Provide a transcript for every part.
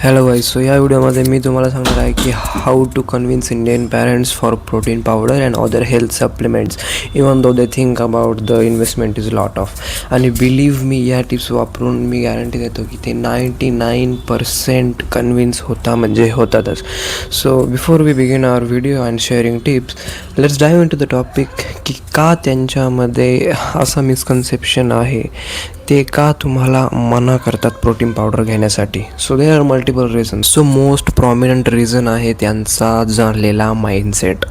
Hello guys, so या व्हिडिओमध्ये मी तुम्हाला सांगणार आहे की how to convince Indian parents for protein powder and other health supplements even though they think about the investment is lot of. आणि believe me, या tips वापरून मी guarantee देतो की ते 99% कन्व्हिन्स होतातच. So before we begin our video and sharing tips, let's dive into the topic की का त्यांच्यामध्ये असं मिसकन्सेप्शन आहे, ते का तुम्हाला मना करतात प्रोटीन पावडर घेण्यासाठी. So there are multiple reasons. So most prominent reason आहे त्यांचा झालेला माइंडसेट.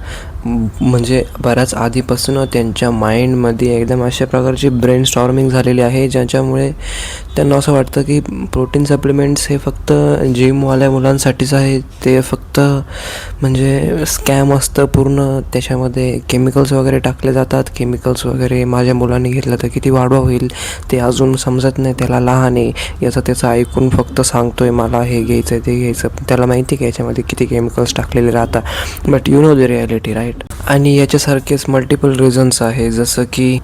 म्हणजे बऱ्याच आधीपासून त्यांच्या माइंडमध्ये एकदम अशा प्रकारची ब्रेन स्टॉर्मिंग झालेली आहे, ज्याच्यामुळे त्यांना असं वाटतं की प्रोटीन सप्लिमेंट्स हे फक्त जिमवाल्या मुलांसाठीच आहे. ते फक्त म्हणजे स्कॅम असतं पूर्ण. त्याच्यामध्ये केमिकल्स वगैरे टाकले जातात. केमिकल्स वगैरे माझ्या मुलांनी घेतलं तर किती वाढवा होईल ते अजून समजत नाही. त्याला लहान आहे, याचं त्याचं ऐकून फक्त सांगतोय मला हे घ्यायचं ते घ्यायचं. त्याला माहिती की याच्यामध्ये किती केमिकल्स टाकलेले राहतात. But you know the reality, right? आणि याच्यासारखेच मल्टिपल रिझन्स आहे. जसं की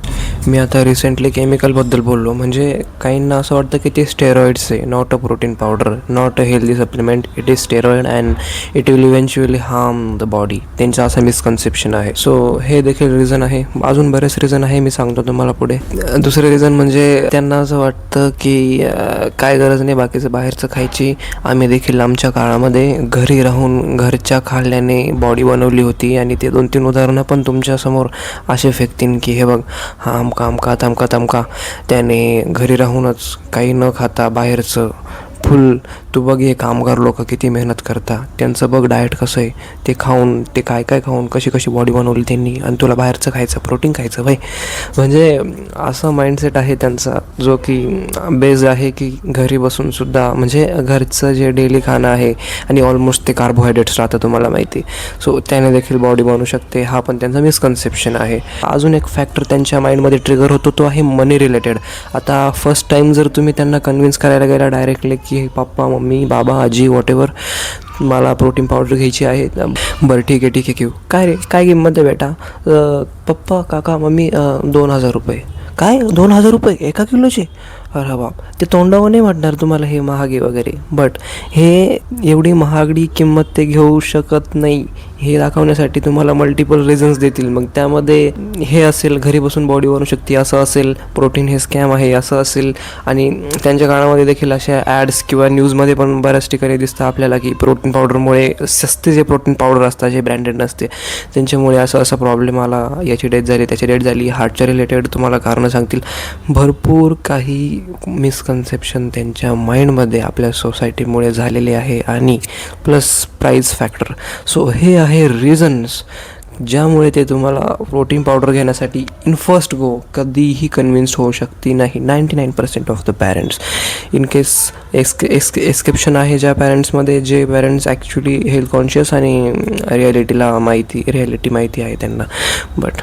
मी आता रिसेंटली केमिकलबद्दल बोललो. म्हणजे काहींना असं वाटतं की ते स्टेरॉइड्स आहे, not a protein powder, not a healthy supplement, it is steroid and it will eventually harm the body. त्यांचं असं मिसकन्सेप्शन आहे. सो हे देखील रिझन आहे. अजून बरेच रिझन आहे, मी सांगतो तुम्हाला पुढे. दुसरे रिझन म्हणजे त्यांना असं वाटतं की काय गरज नाही बाकीचं बाहेरचं खायची. आम्ही देखील आमच्या काळामध्ये घरी राहून घरच्या खाल्ल्याने बॉडी बनवली होती. आणि ते 2-3 उदाहरणं पण तुमच्यासमोर असे फेकतील की हे बघ, हा अमका त्याने घरी राहूनच काही न खाता बाहेरचं फुल, तू बघ हे कामगार लोक किती मेहनत करता, त्यांचं बघ डाएट कसं आहे, ते खाऊन ते काय खाऊन कशी बॉडी बनवली त्यांनी, आणि तुला बाहेरचं खायचं, प्रोटीन खायचं भाई. म्हणजे असं माइंडसेट आहे त्यांचा, जो की बेस्ड आहे की घरी बसूनसुद्धा म्हणजे घरचं जे डेली खाणं आहे आणि ऑलमोस्ट ते कार्बोहायड्रेट्स राहतं, तुम्हाला माहिती. सो त्याने देखील बॉडी बनवू शकते. हा पण त्यांचा मिसकन्सेप्शन आहे. अजून एक फॅक्टर त्यांच्या माइंडमध्ये ट्रिगर होतो, तो आहे मनी रिलेटेड. आता फर्स्ट टाईम जर तुम्ही त्यांना कन्व्हिन्स करायला गेला डायरेक्टली की पप्पा, मम्मी, बाबा, आजी, वॉटेवर, मला प्रोटीन पावडर घ्यायची आहे. बरं ठीक आहे घेऊ. काय रे, काय किंमत आहे बेटा? पप्पा, काका, मम्मी, 2,000 रुपये. काय 2,000 रुपये 1 किलोचे? अरे बाप, ते तोंडावर नाही वाटणार तुम्हाला हे महागे वगैरे. बट हे एवढी महागडी किंमत ते घेऊ शकत नाही हे दाखवण्यासाठी तुम्हाला मल्टिपल रिझन्स देतील. मग त्यामध्ये हे असेल, घरी बसून बॉडी बनवू शकते असं असेल, प्रोटीन हे स्कॅम आहे असं असेल. आणि त्यांच्या काळामध्ये देखील अशा ॲड्स किंवा न्यूजमध्ये पण बऱ्याच ठिकाणी दिसतं आपल्याला की प्रोटीन पावडरमुळे, सस्ते जे प्रोटीन पावडर असतात जे ब्रँडेड नसते, त्यांच्यामुळे असा प्रॉब्लेम आला, याची डेथ झाली, त्याची डेथ झाली, हार्टच्या रिलेटेड तुम्हाला कारणं सांगतील. भरपूर काही मिसकन्सेप्शन त्यांच्या माइंडमध्ये आपल्या सोसायटीमुळे झालेले आहे. आणि प्लस प्राईस फॅक्टर. सो हे आहे रिझन्स ज्यामुळे ते तुम्हाला प्रोटीन पावडर घेण्यासाठी इन फर्स्ट गो कधीही कन्व्हिन्स्ड होऊ शकते नाही 99% of the parents. In case exception आहे ज्या पॅरेंट्समध्ये, जे पॅरेंट्स ॲक्च्युली हेल्थ कॉन्शियस आणि रिॲलिटी माहिती आहे त्यांना. But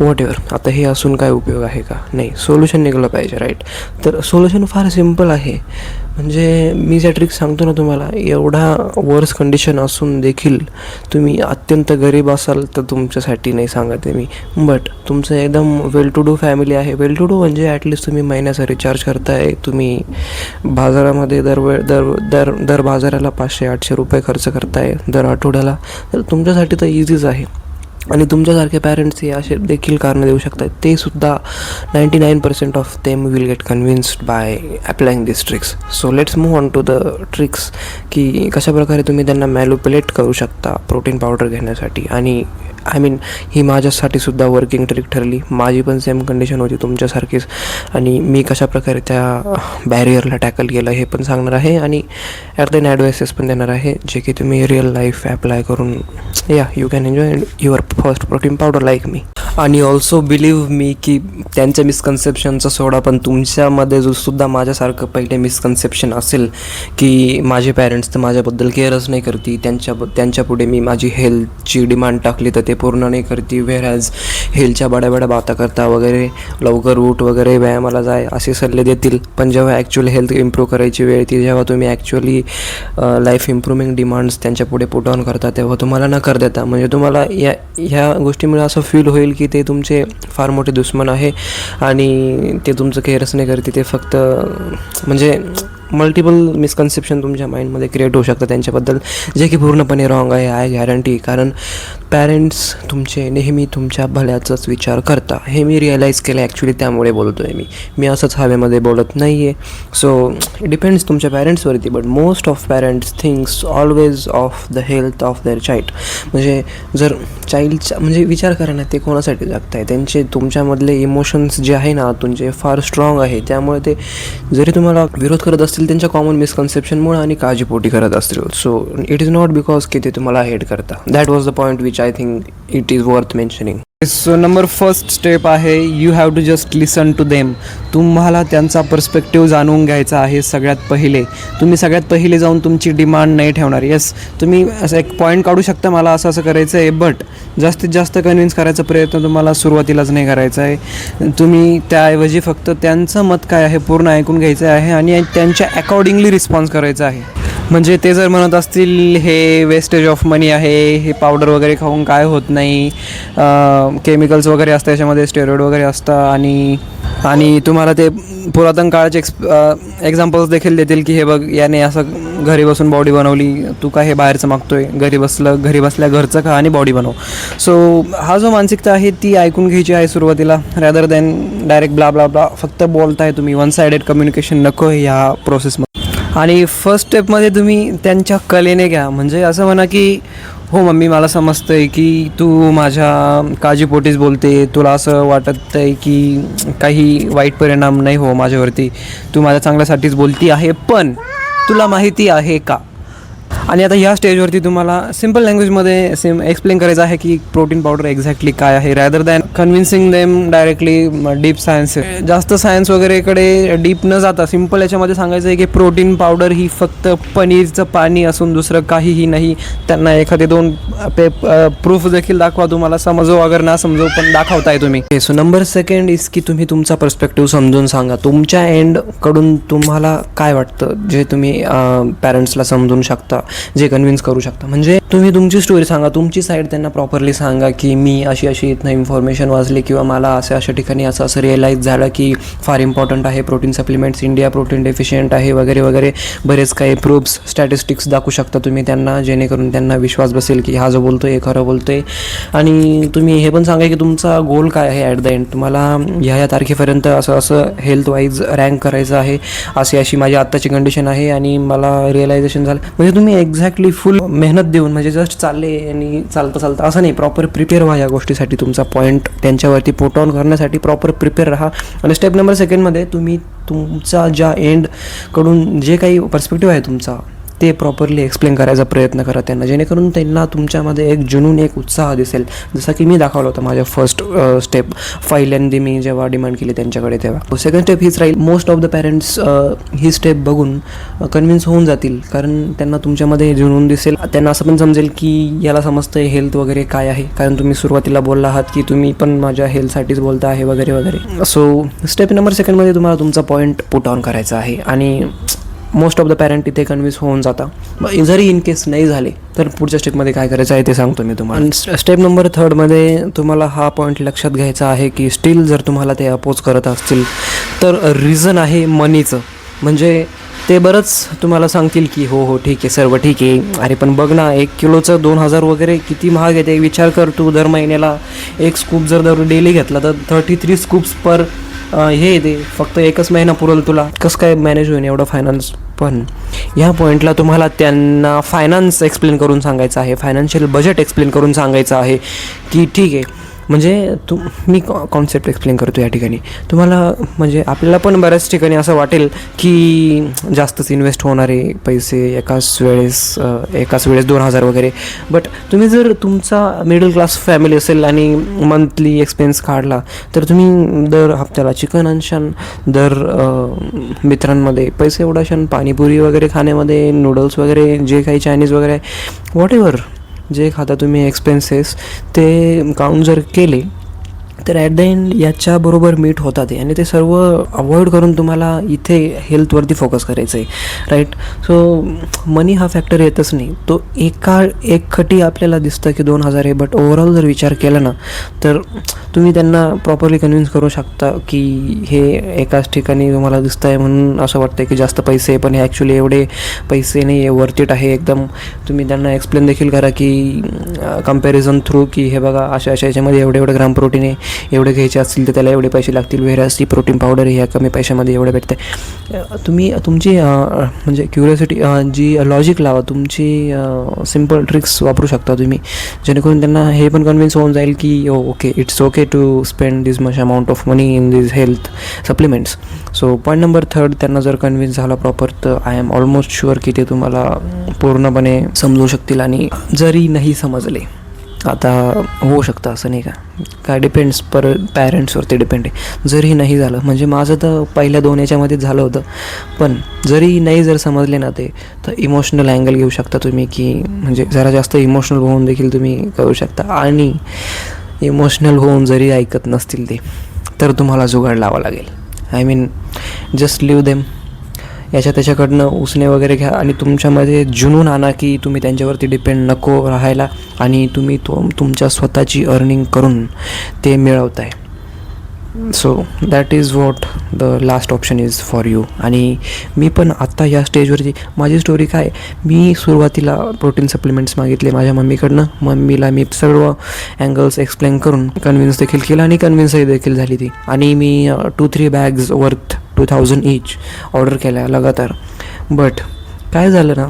whatever. आता हे असून काय उपयोग आहे का? नाही, सोल्युशन निघालं पाहिजे, राईट? तर सोल्युशन फार सिम्पल आहे. म्हणजे मी ज्या ट्रिक्स सांगतो ना तुम्हाला, एवढा वर्स कंडिशन असून देखील तुम्ही अत्यंत गरीब असाल तर तुमच्यासाठी नाही सांगत आहे मी. बट तुमचं एकदम वेल टू डू फॅमिली आहे. वेल टू डू म्हणजे ॲटलिस्ट तुम्ही महिन्याचा रिचार्ज करताय, तुम्ही बाजारामध्ये दर बाजाराला 500-800 रुपये खर्च करताय दर आठवड्याला, तर तुमच्यासाठी तर इझीच आहे. आणि तुमच्यासारखे पॅरेंट्स हे असे देखील कारणं देऊ शकतात. ते सुद्धा 99% of them will get convinced by applying this tricks. So let's move on to the tricks की कशाप्रकारे तुम्ही त्यांना मॅनिप्युलेट करू शकता प्रोटीन पावडर घेण्यासाठी. आणि ही माझ्यासाठी सुद्धा वर्किंग ट्रिक ठरली. माझी पण सेम कंडिशन होती तुमच्यासारखीच. आणि मी कशाप्रकारे त्या बॅरियरला टॅकल केलं हे पण सांगणार आहे. आणि ॲट द एंड ॲडवाइसेस पण देणार आहे, जे की तुम्ही रिअल लाईफ ॲप्लाय करून you can enjoy your first protein powder like me. आणि ऑल्सो बिलीव्ह मी की त्यांच्या मिसकन्सेप्शनचा सोडा, पण तुमच्यामध्ये जो सुद्धा माझ्यासारखं पहिले मिसकन्सेप्शन असेल की माझे पॅरेंट्स तर माझ्याबद्दल केअरच नाही करती, त्यांच्या पुढे मी माझी हेल्थची डिमांड टाकली तर ते पूर्ण नाही करती, व्हेअरॅज हेल्थच्या बड्या बाता करता वगैरे, लवकर उठ वगैरे, व्यायामाला जाय असे सल्ले देतील. पण जेव्हा ॲक्च्युअली हेल्थ इम्प्रूव्ह करायची वेळ येते, जेव्हा तुम्ही ॲक्च्युअली लाईफ इम्प्रूव्हिंग डिमांड्स त्यांच्या पुढे पुट ऑन करता, तेव्हा तुम्हाला नकार देता. म्हणजे तुम्हाला ह्या गोष्टीमुळे असं फील होईल की ते तुमचे फार मोठे दुश्मन आहे आणि ते तुमचं केअरच नाही करते. ते फक्त म्हणजे मल्टिपल मिसकन्सेप्शन तुमच्या माइंडमध्ये क्रिएट होऊ शकतं त्यांच्याबद्दल, जे की पूर्णपणे रॉंग आहे. I guarantee. कारण पॅरेंट्स तुमचे नेहमी तुमच्या भल्याचाच विचार करता. हे मी रिअलाईज केलं ॲक्च्युली, त्यामुळे बोलतो आहे मी असंच हवेमध्ये बोलत नाही आहे. सो इट डिपेंड्स तुमच्या पॅरेंट्सवरती, but most of parents thinks always of the health of their child. म्हणजे जर चाइल्डचा म्हणजे विचार करा ना, ते कोणासाठी जगत आहे, त्यांचे तुमच्यामधले इमोशन्स जे आहे ना आतून, जे फार स्ट्रॉंग आहे, त्यामुळे ते जरी तुम्हाला विरोध करत असतील त्यांच्या कॉमन मिसकन्सेप्शनमुळे आणि काळजीपोटी करत असतील. So it is not because की ते तुम्हाला हेट करता. That was the point which I think it is worth mentioning. So number first step आहे, you have to just listen to them. तुम्हाला त्यांचा पर्स्पेक्टिव्ह जाणून घ्यायचा आहे. सगळ्यात पहिले तुम्ही सगळ्यात पहिले जाऊन तुमची डिमांड नाही ठेवणार. येस, तुम्ही असं एक पॉईंट काढू शकता, मला असं असं करायचं आहे, बट जास्तीत जास्त कन्व्हिन्स करायचा प्रयत्न तुम्हाला सुरुवातीलाच नाही करायचा आहे. तुम्ही त्याऐवजी फक्त त्यांचं मत काय आहे पूर्ण ऐकून घ्यायचं आहे आणि त्यांच्या अकॉर्डिंगली रिस्पॉन्स करायचा आहे. म्हणजे ते जर म्हणत असतील हे वेस्टेज ऑफ मनी आहे, हे पावडर वगैरे खाऊन काय होत नाही, केमिकल्स वगैरे असतं याच्यामध्ये, स्टेरॉइड वगैरे असतं, आणि तुम्हाला ते पुरातन काळाचे एक्झाम्पल्स देखील देतील की हे बघ, याने असं घरी बसून बॉडी बनवली, तू काय हे बाहेरचं मागतोय, घरी बसल्या घरचं खा आणि बॉडी बनव. सो हा जो मानसिकता आहे ती ऐकून घ्यायची आहे सुरुवातीला, rather than direct blah blah blah फक्त बोलताय तुम्ही. वन सायडेड कम्युनिकेशन नको आहे ह्या प्रोसेसमध्ये. आणि फर्स्ट स्टेपमध्ये तुम्ही त्यांच्या कलेने घ्या. म्हणजे असं म्हणा की हो मम्मी, मला समजतं आहे की तू माझ्या काळजीपोटीच बोलते, तुला असं वाटत आहे की काही वाईट परिणाम नाही हो माझ्यावरती, तू माझ्या चांगल्यासाठीच बोलती आहे, पण तुला माहिती आहे का. आणि आता ह्या स्टेजवरती तुम्हाला सिम्पल लँग्वेजमध्ये एक्सप्लेन करायचं आहे की प्रोटीन पावडर एक्झॅक्टली काय आहे, rather than convincing them directly deep science. जास्त सायन्स वगैरेकडे डीप न जाता सिम्पल याच्यामध्ये सांगायचं आहे की प्रोटीन पावडर ही फक्त पनीरचं पाणी असून दुसरं काहीही नाही. त्यांना एखादे 2 प्रूफ देखील दाखवा, तुम्हाला समजो अगर ना समजो पण दाखवताय तुम्ही. सो नंबर सेकंड इज की तुम्ही तुमचा पर्स्पेक्टिव्ह समजून सांगा. तुमच्या एंडकडून तुम्हाला काय वाटतं, जे तुम्ही पॅरेंट्सला समजून शकता, जे कन्व्हिन्स करू शकता. म्हणजे तुम्ही तुमची स्टोरी सांगा, तुमची साईड त्यांना प्रॉपरली सांगा की मी अशी इथनं इन्फॉर्मेशन वाचली किंवा मला अशा ठिकाणी असं रिअलाईज झालं की फार इम्पॉर्टंट आहे protein supplements, India protein deficient आहे वगैरे वगैरे. बरेच काही प्रूफ्स, स्टॅटिस्टिक्स दाखवू शकता तुम्ही त्यांना, जेणेकरून त्यांना विश्वास बसेल की हा जो बोलतोय हे खरं बोलतोय. आणि तुम्ही हे पण सांगा की तुमचा गोल काय आहे ॲट द एंड. तुम्हाला ह्या तारखेपर्यंत असं हेल्थ वाईज रँक करायचं आहे, अशी माझी आत्ताची कंडिशन आहे आणि मला रिअलायझेशन झालं. म्हणजे तुम्ही एक्झॅक्टली फुल मेहनत देऊन, म्हणजे जस्ट चालले आणि चालतं असं नाही, प्रॉपर प्रिपेअर व्हा या गोष्टीसाठी. तुमचा पॉईंट त्यांच्यावरती पुट ऑन करण्यासाठी प्रॉपर प्रिपेअर राहा. आणि स्टेप नंबर सेकंडमध्ये तुम्ही तुमचा ज्या एंडकडून जे काही पर्स्पेक्टिव्ह आहे तुमचा, ते प्रॉपरली एक्सप्लेन करायचा प्रयत्न करा त्यांना, जेणेकरून त्यांना तुमच्यामध्ये एक जुनून, एक उत्साह दिसेल, जसं की मी दाखवलं होतं माझ्या फर्स्ट स्टेप पहिल्यांदा मी जेव्हा डिमांड केली त्यांच्याकडे तेव्हा. सेकंड स्टेप हीच राहील. Most of the parents he step बघून कन्व्हिन्स होऊन जातील, कारण त्यांना तुमच्यामध्ये जुनून दिसेल. त्यांना असं पण समजेल की याला समजतं आहे हेल्थ वगैरे काय आहे, कारण तुम्ही सुरुवातीला बोलला आहात की तुम्ही पण माझ्या हेल्थसाठीच बोलता आहे वगैरे वगैरे. सो स्टेप नंबर सेकंडमध्ये तुम्हाला तुमचा पॉईंट पुट ऑन करायचा आहे आणि मोस्ट ऑफ द पॅरेंट इथे कन्व्हिन्स होऊन जाता. जरी इन केस नाही झाले तर पुढच्या स्टेपमध्ये काय करायचं आहे ते सांगतो मी तुम्हाला. स्टेप नंबर थर्डमध्ये तुम्हाला हा पॉईंट लक्षात घ्यायचा आहे की स्टील जर तुम्हाला ते अपोज करत असतील तर रिझन आहे मनीचं. म्हणजे ते बरंच तुम्हाला सांगतील की हो ठीक आहे, सर्व ठीक आहे, अरे पण बघ ना 1 किलोचं 2,000 वगैरे किती महाग येते. विचार कर, तू दर महिन्याला 1 स्कूप जर डेली घेतला तर 33 स्कूप्स पर हे येते. फक्त 1च महिना पुरेल तुला, कसं काय मॅनेज होईल एवढं फायनान्स. पण ह्या पॉईंटला तुम्हाला त्यांना फायनान्स एक्सप्लेन करून सांगायचं आहे, फायनान्शियल बजेट एक्सप्लेन करून सांगायचं आहे की ठीक आहे. म्हणजे मी कॉन्सेप्ट एक्सप्लेन करतो या ठिकाणी तुम्हाला. म्हणजे आपल्याला पण बऱ्याच ठिकाणी असं वाटेल की जास्तच इन्व्हेस्ट होणारे पैसे एकाच वेळेस 2,000 वगैरे. बट तुम्ही जर तुमचा मिडल क्लास फॅमिली असेल आणि मंथली एक्सपेन्स काढला तर तुम्ही दर हप्त्याला चिकन आणशान, दर मित्रांमध्ये पैसे उडाशान, पाणीपुरी वगैरे खाण्यामध्ये, नूडल्स वगैरे, जे काही चायनीज वगैरे, व्हॉट एव्हर जे खाता तुम्ही एक्सपेन्सेस, ते काउंट जर केले तर ॲट द एंड याच्याबरोबर मीट होतात आहे आणि ते सर्व अवॉइड करून तुम्हाला इथे हेल्थवरती फोकस करायचं आहे, राईट. सो मनी हा फॅक्टर येतच नाही. तो एक खटी आपल्याला दिसतं की 2,000 आहे, बट ओव्हरऑल जर विचार केला ना तर तुम्ही त्यांना प्रॉपरली कन्व्हिन्स करू शकता की हे एकाच ठिकाणी तुम्हाला दिसतं आहे म्हणून असं वाटतं की जास्त पैसे आहे, पण हे ॲक्च्युली एवढे पैसे नाही आहे, वर्थ इट आहे एकदम. तुम्ही त्यांना एक्सप्लेन देखील करा की कम्पॅरिझन थ्रू की हे बघा अशा याच्यामध्ये एवढे ग्राम प्रोटीन आहे, एवढे घ्यायचे असतील तर त्याला एवढे पैसे लागतील, व्हेरास ती प्रोटीन पावडर ह्या कमी पैशामध्ये एवढे भेटते. तुम्ही तुमची म्हणजे क्युरिओसिटी जी लॉजिक लावा, तुमची सिम्पल ट्रिक्स वापरू शकता तुम्ही, जेणेकरून त्यांना हे पण कन्व्हिन्स होऊन जाईल की okay it's okay to spend this much amount of money in this health supplements. So point number 3 त्यांना जर कन्व्हिन्स झाला प्रॉपर तर आय एम ऑलमोस्ट शुअर की ते तुम्हाला पूर्णपणे समजू शकतील. आणि जरी नाही समजले, आता होऊ शकतं असं नाही का, काय डिपेंड्स पॅरेंट्सवरती डिपेंड आहे. जरी नाही झालं म्हणजे माझं तर पहिल्या 2 याच्यामध्येच झालं होतं, पण जरी नाही जर समजले ना ते, तर इमोशनल अँगल घेऊ शकता तुम्ही की म्हणजे जरा जास्त इमोशनल होऊन देखील तुम्ही करू शकता. आणि इमोशनल होऊन जरी ऐकत नसतील ते, तर तुम्हाला जुगाड लावा लागेल. I mean just leave them. त्याच्याकडनं उसने वगैरे घ्या आणि तुमच्यामध्ये जुनून आणा की तुम्ही त्यांच्यावरती डिपेंड नको राहायला आणि तुम्ही तुमच्या स्वतःची अर्निंग करून ते मिळवताय. So that is what the last option is for you. आणि मी पण आत्ता या स्टेजवरची माझी स्टोरी काय, मी सुरुवातीला प्रोटीन सप्लिमेंट्स मागितले माझ्या मम्मीकडनं. मम्मीला मी सर्व अँगल्स एक्सप्लेन करून कन्व्हिन्स देखील केलं आणि कन्व्हिन्सही देखील झाली ती. आणि मी 2-3 बॅग्स वर्थ 2,000 ईच ऑर्डर केल्या लगातार. बट काय झालं ना,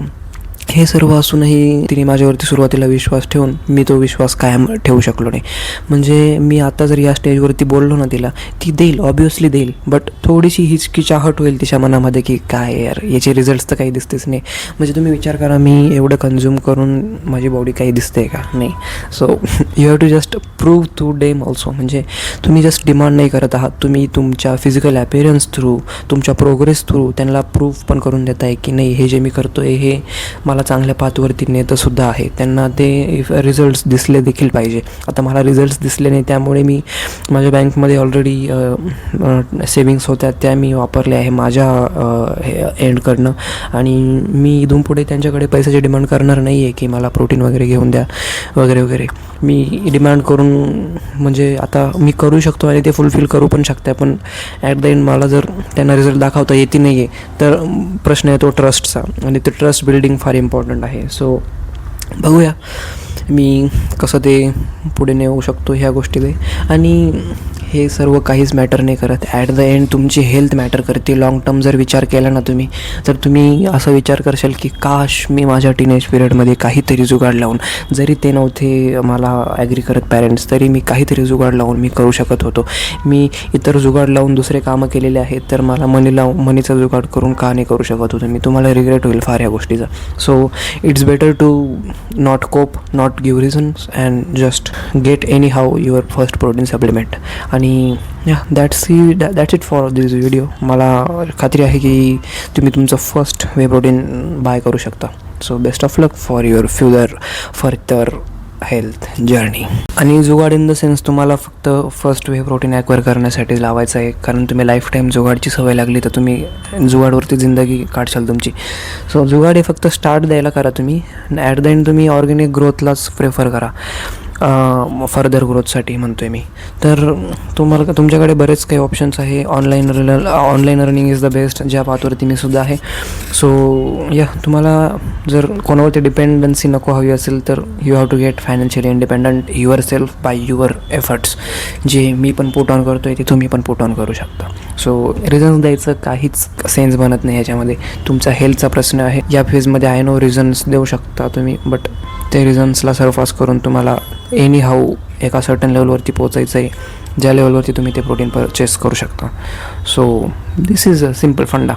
हे सर्व असूनही तिने माझ्यावरती सुरुवातीला विश्वास ठेवून मी तो विश्वास कायम ठेवू शकलो नाही. म्हणजे मी आता जर या स्टेजवरती बोललो ना तिला, ती देईल, ऑब्वियसली देईल, बट थोडीशी हिचकिचाहट होईल तिच्या मनामध्ये की काय यार याचे रिझल्ट्स तर काही दिसतेच नाही. म्हणजे तुम्ही विचार करा, मी एवढं कन्झ्युम करून माझी बॉडी काही दिसते का, नाही. So you have to just prove to them also. म्हणजे तुम्ही जस्ट डिमांड नाही करत आहात, तुम्ही तुमच्या फिजिकल ॲपिअरन्स थ्रू, तुमच्या प्रोग्रेस थ्रू त्यांना प्रूफ पण करून देत आहे की नाही हे जे मी करतो आहे हे मला चांगल्या पाथवरती नेतंसुद्धा आहे. त्यांना ते रिझल्ट्स दिसले देखील पाहिजे. आता मला रिझल्ट्स दिसले नाही, त्यामुळे मी माझ्या बँकमध्ये ऑलरेडी सेविंग्स होत्या त्या मी वापरल्या आहे माझ्या एंडकडनं. आणि मी इथून पुढे त्यांच्याकडे पैशाची डिमांड करणार नाही आहे की मला प्रोटीन वगैरे घेऊन द्या वगैरे वगैरे. मी डिमांड करून म्हणजे आता मी करू शकतो आणि ते फुलफिल करू पण शकते, पण ॲट द एंड मला जर त्यांना रिझल्ट दाखवता येते नाही आहे तर प्रश्न येतो ट्रस्टचा, आणि ते ट्रस्ट बिल्डिंग फार इम्पॉर्टंट आहे. सो बघूया मी कसं ते पुढे नेऊ शकतो ह्या गोष्टीला. आणि हे सर्व काहीच मॅटर नाही करत. ॲट द एंड तुमची हेल्थ मॅटर करते. लाँग टर्म जर विचार केला ना तुम्ही, तर तुम्ही असं विचार करशाल की काश मी माझ्या टीनेज पिरियडमध्ये काहीतरी जुगाड लावून, जरी ते नव्हते मला ॲग्री करत पॅरेंट्स, तरी मी काहीतरी जुगाड लावून मी करू शकत होतो. मी इतर जुगाड लावून दुसरे कामं केलेले आहेत, तर मला मनीचा जुगाड करून का नाही करू शकत होतो मी. तुम्हाला रिग्रेट होईल फार ह्या गोष्टीचा. So it's better to not cope, not give reasons and just get anyhow your first protein supplement. आणि that's it for this video. मला खात्री आहे की तुम्ही तुमचं फर्स्ट वे प्रोटीन बाय करू शकता. So best of luck for your further health journey. आणि जुगाड इन द सेन्स तुम्हाला फक्त फर्स्ट वे प्रोटीन ॲक्वायर करण्यासाठी लावायचं आहे, कारण तुम्ही लाईफ टाईम जुगाडची सवय लागली तर तुम्ही जुगाडवरती जिंदगी काढशाल तुमची. सो जुगाड हे फक्त स्टार्ट द्यायला करा तुम्ही, ॲट द एंड तुम्ही ऑर्गॅनिक ग्रोथलाच प्रेफर करा फर्दर ग्रोथसाठी म्हणतो आहे मी. तर तुमच्याकडे बरेच काही ऑप्शन्स आहे. Online earning is the best, ज्या पाथवरती मी सुद्धा आहे. सो तुम्हाला जर कोणावरती डिपेंडन्सी नको हवी असेल तर you have to get financially independent yourself by your efforts. जे मी पण पुट ऑन करतो आहे ते तुम्ही पण पुट ऑन करू शकता. सो रिझन्स द्यायचं काहीच सेन्स बनत नाही याच्यामध्ये. तुमचा हेल्थचा प्रश्न आहे या फेजमध्ये, आय नो रिझन्स देऊ शकता तुम्ही, बट ते रिझन्सला सरपास करून तुम्हाला एनी हाऊ एका सर्टन लेवलवरती पोचायचं आहे, ज्या लेवलवरती तुम्ही ते प्रोटीन परचेस करू शकता. So this is a simple फंडा.